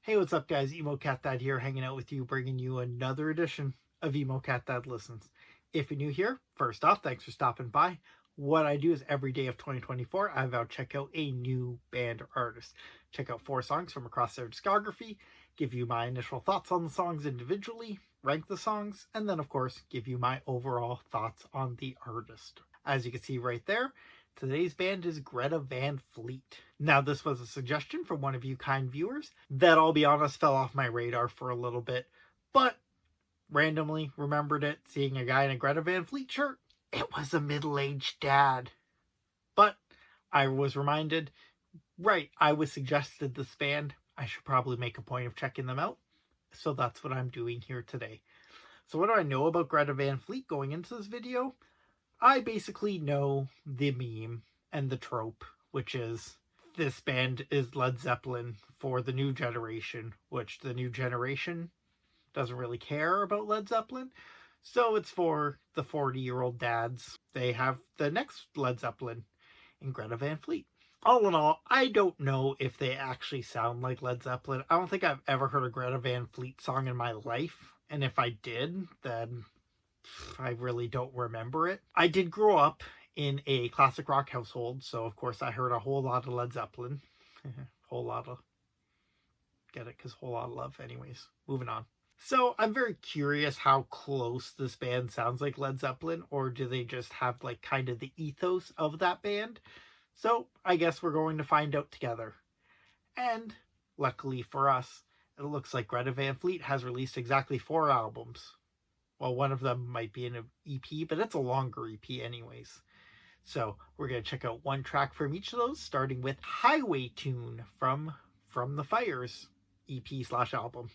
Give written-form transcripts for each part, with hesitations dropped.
Hey, what's up guys? Emo Cat Dad here, hanging out with you, bringing you another edition of Emo Cat Dad Listens. If you're new here, first off, thanks for stopping by. What I do is every day of 2024, I vow check out a new band or artist. Check out 4 songs from across their discography, give you my initial thoughts on the songs individually, rank the songs, and then of course, give you my overall thoughts on the artist. As you can see right there, today's band is Greta Van Fleet. Now, this was a suggestion from one of you kind viewers that, I'll be honest, fell off my radar for a little bit, but randomly remembered it, seeing a guy in a Greta Van Fleet shirt. It was a middle-aged dad. But I was reminded, right, I was suggested this band. I should probably make a point of checking them out. So that's what I'm doing here today. So what do I know about Greta Van Fleet going into this video? I basically know the meme and the trope, which is this band is Led Zeppelin for the new generation, which the new generation doesn't really care about Led Zeppelin. So it's for the 40-year-old dads. They have the next Led Zeppelin in Greta Van Fleet. All in all, I don't know if they actually sound like Led Zeppelin. I don't think I've ever heard a Greta Van Fleet song in my life. And if I did, then I really don't remember it. I did grow up in a classic rock household, so of course I heard a whole lot of Led Zeppelin. Whole lot of... Get it? Because whole lot of love. Anyways, moving on. So I'm very curious how close this band sounds like Led Zeppelin, or do they just have like kind of the ethos of that band? So I guess we're going to find out together. And luckily for us, it looks like Greta Van Fleet has released exactly 4 albums. Well, one of them might be an EP, but it's a longer EP anyways. So we're going to check out one track from each of those, starting with Highway Tune from the Fires EP/album.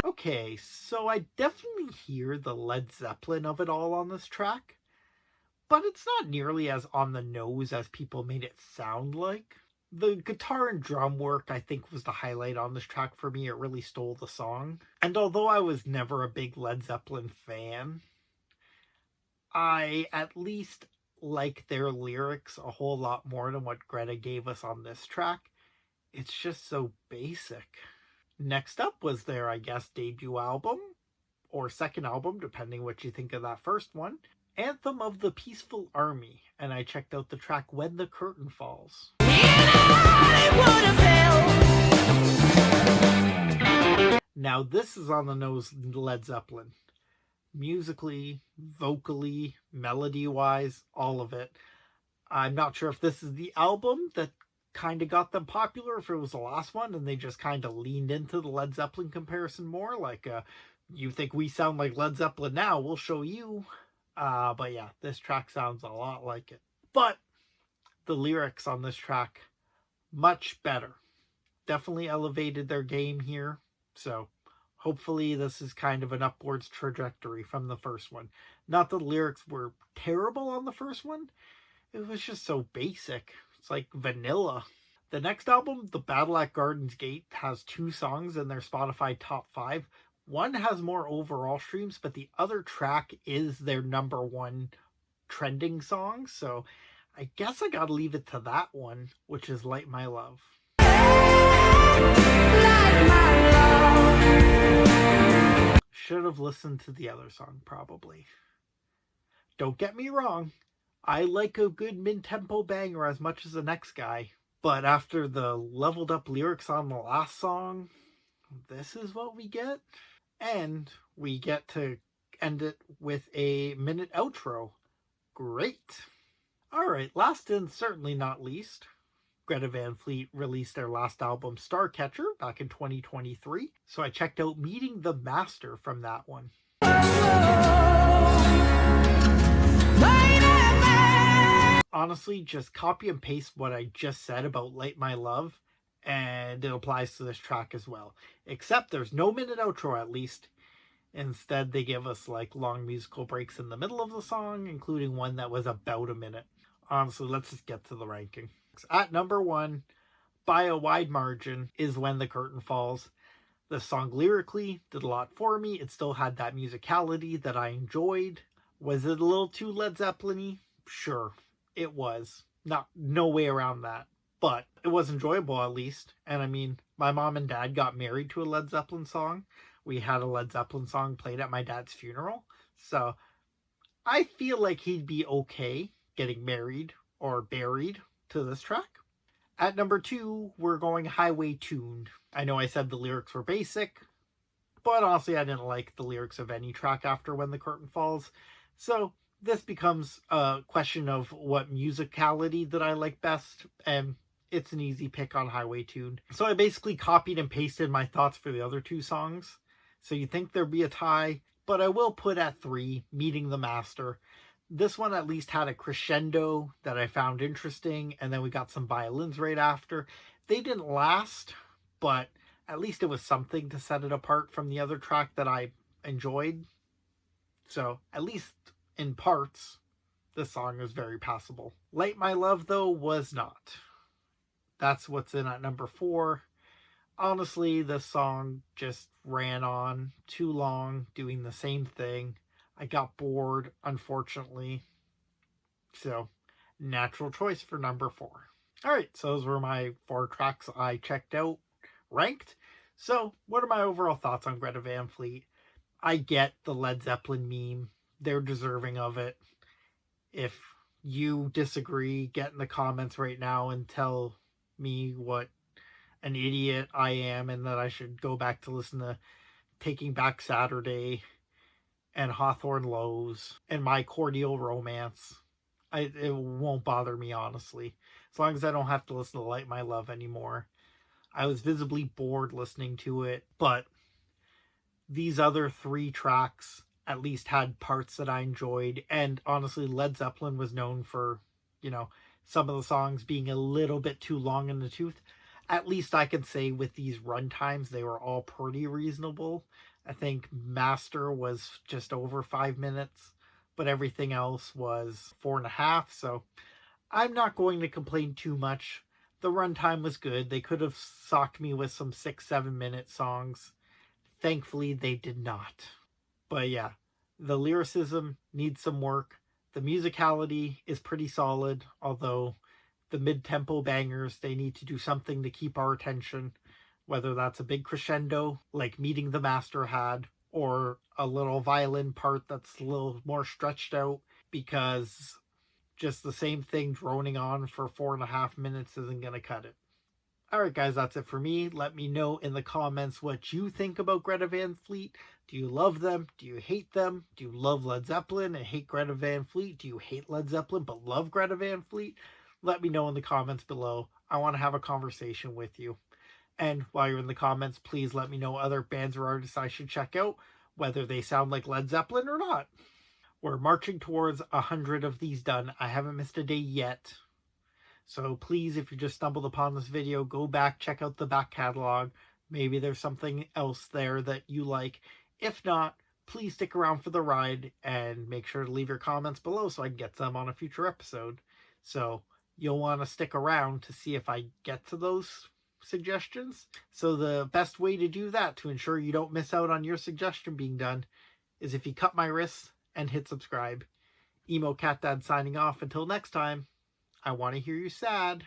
Okay, so I definitely hear the Led Zeppelin of it all on this track, but it's not nearly as on the nose as people made it sound like. The guitar and drum work, I think, was the highlight on this track for me. It really stole the song. And although I was never a big Led Zeppelin fan, I at least like their lyrics a whole lot more than what Greta gave us on this track. It's just so basic. Next up was their, I guess, debut album, or second album, depending what you think of that first one, Anthem of the Peaceful Army, and I checked out the track When the Curtain Falls. Now this is on the nose Led Zeppelin. Musically, vocally, melody-wise, all of it. I'm not sure if this is the album that kind of got them popular, if it was the last one and they just kind of leaned into the Led Zeppelin comparison more, like you think we sound like Led Zeppelin now, we'll show you. But yeah, this track sounds a lot like it. But the lyrics on this track, much better. Definitely elevated their game here, so hopefully this is kind of an upwards trajectory from the first one. Not that the lyrics were terrible on the first one, it was just so basic. It's like vanilla. The next album, The Battle at Garden's Gate, has 2 songs in their Spotify top 5. One has more overall streams, but the other track is their #1 trending song. So I guess I gotta leave it to that one, which is Light My Love. Should have listened to the other song, probably. Don't get me wrong, I like a good mid-tempo banger as much as the next guy, but after the leveled up lyrics on the last song, this is what we get. And we get to end it with a minute outro. Great. Alright, last and certainly not least, Greta Van Fleet released their last album, Starcatcher, back in 2023. So I checked out Meeting the Master from that one. Honestly, just copy and paste what I just said about Light My Love, and it applies to this track as well. Except there's no minute outro, at least. Instead, they give us like long musical breaks in the middle of the song, including one that was about a minute. Honestly, let's just get to the ranking. At #1, by a wide margin, is When the Curtain Falls. The song lyrically did a lot for me. It still had that musicality that I enjoyed. Was it a little too Led Zeppelin-y? Sure, it was. No way around that. But it was enjoyable at least. And I mean, my mom and dad got married to a Led Zeppelin song. We had a Led Zeppelin song played at my dad's funeral. So I feel like he'd be okay getting married or buried to this track. At number 2, we're going Highway Tune. I know I said the lyrics were basic, but honestly, I didn't like the lyrics of any track after When the Curtain Falls. So this becomes a question of what musicality that I like best, and it's an easy pick on Highway Tune. So I basically copied and pasted my thoughts for the other 2 songs. So you'd think there'd be a tie, but I will put at 3, Meeting the Master. This one at least had a crescendo that I found interesting, and then we got some violins right after. They didn't last, but at least it was something to set it apart from the other track that I enjoyed. So at least in parts, this song is very passable. Light My Love, though, was not. That's what's in at number 4. Honestly, this song just ran on too long, doing the same thing. I got bored, unfortunately. So, natural choice for number 4. Alright, so those were my 4 tracks I checked out, ranked. So, what are my overall thoughts on Greta Van Fleet? I get the Led Zeppelin meme. They're deserving of it. If you disagree, get in the comments right now and tell me what an idiot I am and that I should go back to listen to Taking Back Saturday and Hawthorne Lows and My Cordial Romance. It won't bother me, honestly, as long as I don't have to listen to Light My Love anymore. I was visibly bored listening to it, but these other 3 tracks at least had parts that I enjoyed, and honestly, Led Zeppelin was known for, some of the songs being a little bit too long in the tooth. At least I can say with these run times, they were all pretty reasonable. I think Master was just over 5 minutes, but everything else was 4.5. So I'm not going to complain too much. The runtime was good. They could have socked me with some 6-7 minute songs. Thankfully, they did not. But yeah, the lyricism needs some work. The musicality is pretty solid, although the mid-tempo bangers, they need to do something to keep our attention, whether that's a big crescendo like Meeting the Master had, or a little violin part that's a little more stretched out, because just the same thing droning on for 4.5 minutes isn't going to cut it. Alright guys, that's it for me. Let me know in the comments what you think about Greta Van Fleet. Do you love them? Do you hate them? Do you love Led Zeppelin and hate Greta Van Fleet? Do you hate Led Zeppelin but love Greta Van Fleet? Let me know in the comments below. I want to have a conversation with you. And while you're in the comments, please let me know other bands or artists I should check out, whether they sound like Led Zeppelin or not. We're marching towards 100 of these done. I haven't missed a day yet. So please, if you just stumbled upon this video, go back, check out the back catalog. Maybe there's something else there that you like. If not, please stick around for the ride and make sure to leave your comments below so I can get them on a future episode. So you'll want to stick around to see if I get to those suggestions. So the best way to do that, to ensure you don't miss out on your suggestion being done, is if you cut my wrists and hit subscribe. Emo Cat Dad signing off. Until next time, I want to hear you sad.